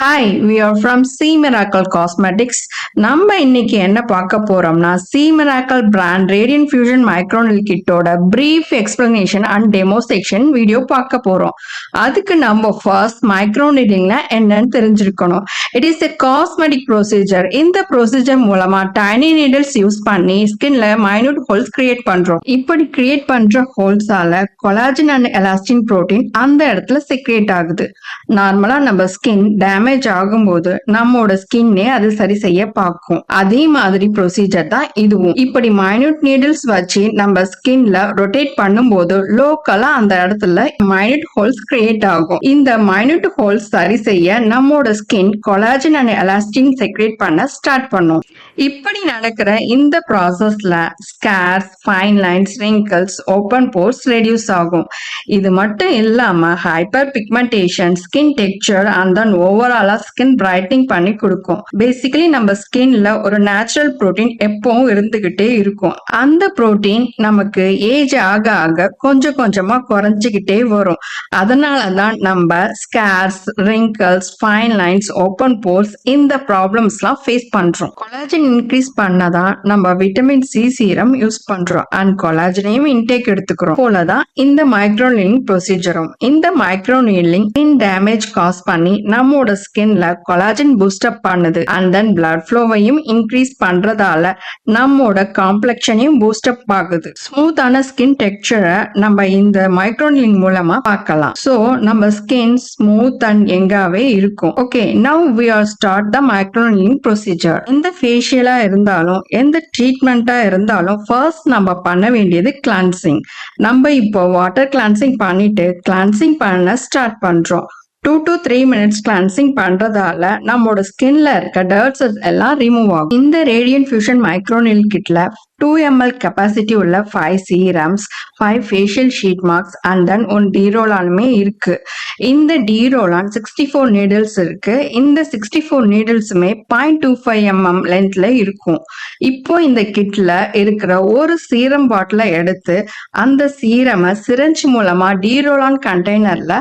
Hi, we are from C Miracle Cosmetics. நம்ம இன்னைக்கு என்ன பார்க்க போறோம்னா C Miracle brand radiant fusion மைக்ரோனில் கிட்டோட brief explanation and demo section video பார்க்க போறோம். அதுக்கு நம்ம ஃபர்ஸ்ட் மைக்ரோனிடிங்னா என்னன்னு தெரிஞ்சிருக்கணும். It is a cosmetic procedure. இந்த ப்ரொசீஜர் மூலமா டைனி நீடில்ஸ் யூஸ் பண்ணி ஸ்கின்ல மைனூட் ஹோல்ஸ் கிரியேட் பண்றோம். இப்படி கிரியேட் பண்ற ஹோல்ஸால கொலாஜன் அண்ட் எலாஸ்டின் புரோட்டீன் அந்த இடத்துல செக்ரேட் ஆகுது. நார்மலா நம்ம ஸ்கின் டேமேஜ் ஆகும்போது நம்மோட ஸ்கின்னே அது சரி செய்ய பார்க்கும். அதே மாதிரி ப்ரொசீஜர் தான் இதுவும். இப்படி மைனூட் நீடில்ஸ் வச்சு நம்ம ஸ்கின்ல ரொட்டேட் பண்ணும்போது லோக்கலா அந்த இடத்துல மைனூட் ஹோல்ஸ் கிரியேட் ஆகும். இந்த மைனூட் ஹோல்ஸ் சரி செய்ய நம்மோட skin collagen and elastin secrete பண்ண ஸ்டார்ட் பண்ணும். இப்படி நடக்கிற இந்த ப்ராசஸ்ல scars, fine lines, wrinkles, open pores reduce ஆகும். இது மட்டும் இல்லாம hyper pigmentation, skin texture and then ஓவராலா ஸ்கின் பிரைட்னிங் பண்ணி கொடுக்கும். பேசிக்கலி நம்ம ஸ்கின்ல ஒரு நேச்சுரல் புரோட்டீன் எப்பவும் இருந்துகிட்டே இருக்கும். அந்த புரோட்டீன் நமக்கு ஏஜ் ஆக ஆக கொஞ்சம் கொஞ்சமா குறைஞ்சிக்கிட்டே வரும். அதனாலதான் நம்ம scares, wrinkles, fine lines, open force இந்த ப்ராப்ளம்ஸ் எல்லாம் ஃபேஸ் பண்றோம். கொலாஜன் இன்க்ரீஸ் பண்ணதான் நம்ம விட்டமின் சி சீரம் யூஸ் பண்றோம் அண்ட் கொலாஜனையும் இன்டேக் எடுத்துக்கிறோம். போலதான் இந்த மைக்ரோநீடிங் ப்ரொசீஜரும். இந்த மைக்ரோநீடிங் ஸ்கின் டேமேஜ் காஸ் பண்ணி நம்மோட ஸ்கின்ல கொலாஜன் பூஸ்ட் அப் பண்ணுது அண்ட் தென் பிளட் ஃப்ளோவையும் இன்க்ரீஸ் பண்றதால நம்மோட காம்ப்ளெக்ஷனையும் பூஸ்ட் அப் ஆகுது. ஸ்மூத்தான ஸ்கின் டெக்ஸ்சரை நம்ம இந்த மைக்ரோநீடிங் மூலமா பார்க்கலாம். சோ நம்ம ஸ்கின் ஸ்மூத் அண்ட் யங்காவே இருக்கும். Okay, now we are start the microneedling procedure. எந்த ஃபேஷியலா இருந்தாலும் எந்த ட்ரீட்மெண்டா இருந்தாலும் ஃபர்ஸ்ட் நம்ம பண்ண வேண்டியது கிளான்சிங். நம்ம இப்போ வாட்டர் கிளான்சிங் பண்ணிட்டு கிளான்சிங் பண்ண ஸ்டார்ட் பண்றோம். 2 to 3 minutes கிளான்சிங் பண்றதால நம்மளோட ஸ்கின்ல இருக்க டர்ட் செல்ஸ் எல்லாம் ரிமூவ் ஆகும். இந்த ரேடியன்ட் ஃபியூஷன் மைக்ரோநீடில் கிட்ல 2 ml கெப்பாசிட்டி உள்ள 5 serums, 5 facial sheet mask and then 1 டீரோலானுமே இருக்கு. இந்த டீரோலான் 64 நீடில்ஸ் இருக்கு. இந்த 64 நீடில்ஸுமே 0.25 mm லென்த்ல இருக்கும். இப்போ இந்த கிட்ல இருக்கிற ஒரு சீரம் பாட்டில எடுத்து அந்த சீரமை சிரஞ்ச் மூலமா டீரோலான் கண்டெய்னர்ல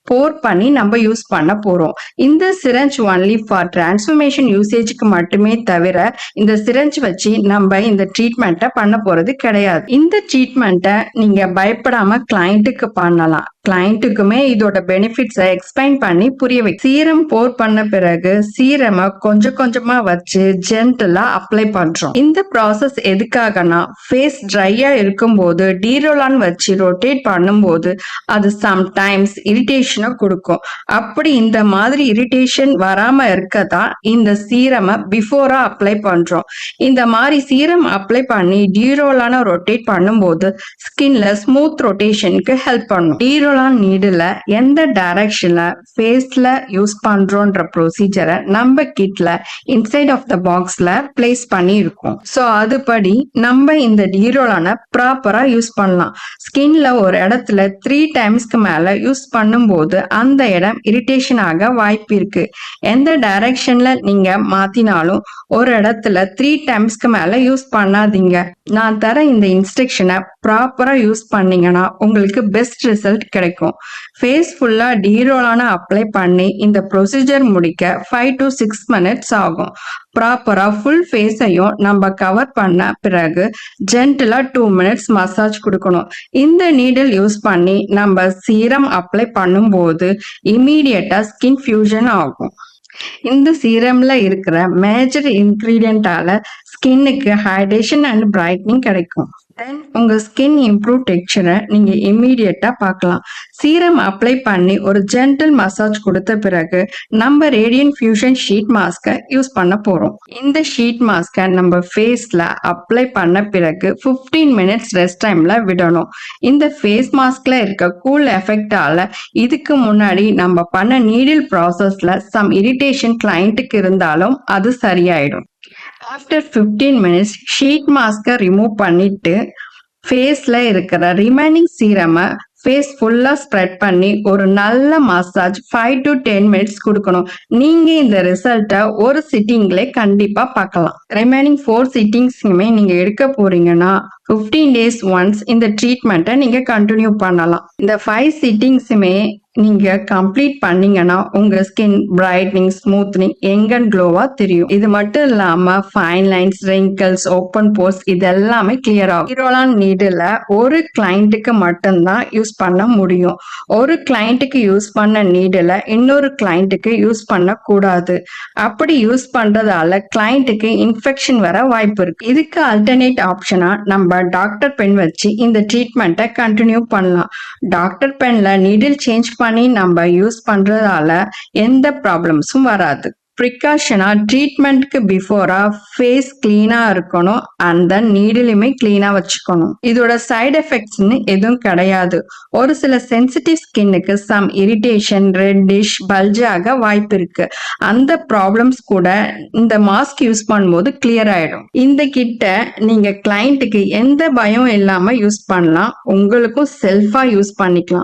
போர் பண்ணி நம்ம யூஸ் பண்ண போறோம். இந்த சிரஞ்ச் ஒன்லி ஃபார் டிரான்ஸ்ஃபர்மேஷன் யூசேஜுக்கு மட்டுமே தவிர இந்த சிரஞ்ச் வச்சு நம்ம இந்த ட்ரீட்மெண்ட்டை பண்ண போறது கிடையாது. இந்த ட்ரீட்மெண்ட்டை நீங்க பயப்படாம கிளைண்ட்டுக்கு பண்ணலாம். கிளைண்ட்டுக்குமே இதோட பெனிஃபிட்ஸை எக்ஸ்பிளைன் பண்ணி புரிய வை. சீரம் போர் பண்ண பிறகு சீரமை கொஞ்சம் கொஞ்சமா வச்சு ஜென்டலா அப்ளை பண்றோம். இந்த ப்ராசஸ் எதுக்காகனா ஃபேஸ் ட்ரையா இருக்கும்போது டீரோலான் வச்சு ரொட்டேட் பண்ணும்போது அது சம்டைம்ஸ் இரிட்டேஷனை கொடுக்கும். அப்படி இந்த மாதிரி இரிட்டேஷன் வராம இருக்கதான் இந்த சீரமை பிஃபோரா அப்ளை பண்றோம். இந்த மாதிரி சீரம் அப்ளை பண்ணி டீரோலான ரொட்டேட் பண்ணும்போது ஸ்கின்ல ஸ்மூத் ரொட்டேஷனுக்கு ஹெல்ப் பண்ணும். டீரோலான் நீடில் எந்த டைரக்ஷன்ல ஃபேஸ்ல யூஸ் பண்றோன்ற ப்ரொசீஜரை நம்ம கிட்ல இன்சைட் ஆஃப் த பாக்ஸ்ல பிளேஸ் பண்ணி இருக்கும். ஸோ அதுபடி நம்ம இந்த டீரோலான ப்ராப்பரா யூஸ் பண்ணலாம். ஸ்கின்ல ஒரு இடத்துல 3 டைம்ஸ்க்கு மேல யூஸ் பண்ணும்போது அந்த இடம் இரிட்டேஷன் ஆக வாய்ப்பு இருக்கு. எந்த டைரக்ஷன்ல நீங்க மாத்தினாலும் ஒரு இடத்துல 3 டைம்ஸ்க்கு மேல யூஸ் பண்ணாதீங்க. நான் தர இந்த இன்ஸ்ட்ரக்ஷனை ப்ராப்பரா யூஸ் பண்ணீங்கன்னா உங்களுக்கு பெஸ்ட் ரிசல்ட் கிடைக்கும். ஃபேஸ் ஃபுல்லா டீரோலான அப்ளை பண்ணி இந்த ப்ரொசீஜர் முடிக்க 5 to 6 minutes ஆகும். ப்ராப்பரா ஃபுல் ஃபேஸையும் நம்ம கவர் பண்ண பிறகு ஜென்டலா 2 minutes மசாஜ் கொடுக்கணும். இந்த நீடில் யூஸ் பண்ணி நம்ம சீரம் அப்ளை பண்ணும்போது இமீடியட்டா ஸ்கின் ஃபியூஷன் ஆகும். இந்த சீரம்ல இருக்கிற மேஜர் இன்கிரீடியண்டால ஸ்கின்னுக்கு ஹைட்ரேஷன் அண்ட் பிரைட்னிங் கிடைக்கும். தென் உங்க ஸ்கின் இம்ப்ரூவ் டெக்ஸ்சரை நீங்க இமீடியட்டா பார்க்கலாம். சீரம் அப்ளை பண்ணி ஒரு ஜென்டல் மசாஜ் கொடுத்த பிறகு நம்ம ரேடியன்ட் ஃபியூஷன் ஷீட் மாஸ்கை யூஸ் பண்ண போறோம். இந்த ஷீட் மாஸ்கை நம்ம ஃபேஸ்ல அப்ளை பண்ண பிறகு 15 minutes ரெஸ்ட் டைம்ல விடணும். இந்த ஃபேஸ் மாஸ்க்ல இருக்க கூல் எஃபெக்டால இதுக்கு முன்னாடி நம்ம பண்ண நீடில் ப்ராசஸ்ல சம் இரிட்டேஷன் கிளைண்ட்டுக்கு இருந்தாலும் அது சரியாயிடும். ஆஃப்டர் 15 minutes ஷீட் மாஸ்கை ரிமூவ் பண்ணிட்டு ஃபேஸ்ல இருக்கிற ரிமைனிங் சீரமை ஃபேஸ் ஃபுல்லா ஸ்ப்ரெட் பண்ணி ஒரு நல்ல மசாஜ் 5 to 10 minutes கொடுக்கணும். நீங்க இந்த ரிசல்ட்டை ஒரு சிட்டிங்ல கண்டிப்பா பார்க்கலாம். ரிமைனிங் 4 சிட்டிங்ஸுமே நீங்க எடுக்க போறீங்கன்னா 15 days ஒன்ஸ் இந்த ட்ரீட்மெண்ட்டை நீங்க கண்டினியூ பண்ணலாம். இந்த 5 சிட்டிங்ஸுமே நீங்க கம்ப்ளீட் பண்ணீங்கன்னா உங்க skin brightening, smoothening, young and க்ளோவா தெரியும். இது மட்டும் இல்லாம fine lines, wrinkles, open pores இதெல்லாமே கிளியர் ஆகும். ஹீரோலான் நீடில ஒரு கிளைண்ட்டுக்கு மட்டும்தான் யூஸ் பண்ண முடியும். ஒரு கிளைண்ட்டுக்கு யூஸ் பண்ண நீடில இன்னொரு கிளைண்ட்டுக்கு யூஸ் பண்ண கூடாது. அப்படி யூஸ் பண்றதால கிளைண்ட்டுக்கு இன்ஃபெக்ஷன் வர வாய்ப்பு இருக்கு. இதுக்கு அல்டர்னேட் ஆப்ஷனா நம்ம டாக்டர் பென் வச்சு இந்த ட்ரீட்மெண்ட்டை கண்டினியூ பண்ணலாம். டாக்டர் பென்ல நீடில் சேஞ்ச் பண்ணி நம்ம யூஸ் பண்றதால எந்த ப்ராப்ளம்ஸும் வராது. ப்ரிகாஷனா ட்ரீட்மெண்ட்க்கு பிஃபோரா ஃபேஸ் கிளீனா இருக்கணும் அண்ட் தென் நீடிலுமே கிளீனா வச்சுக்கணும். இதோட சைடு எஃபெக்ட்ஸ்னு எதுவும் கிடையாது. ஒரு சில சென்சிட்டிவ் ஸ்கின்னுக்கு சம் இரிட்டேஷன், ரெட்டிஷ், பல்ஜ் ஆக வாய்ப்பு இருக்கு. அந்த ப்ராப்ளம்ஸ் கூட இந்த மாஸ்க் யூஸ் பண்ணும்போது கிளியர் ஆயிடும். இந்த கிட்ட நீங்க கிளைண்ட்டுக்கு எந்த பயம் இல்லாம யூஸ் பண்ணலாம். உங்களுக்கும் செல்ஃபா யூஸ் பண்ணிக்கலாம்.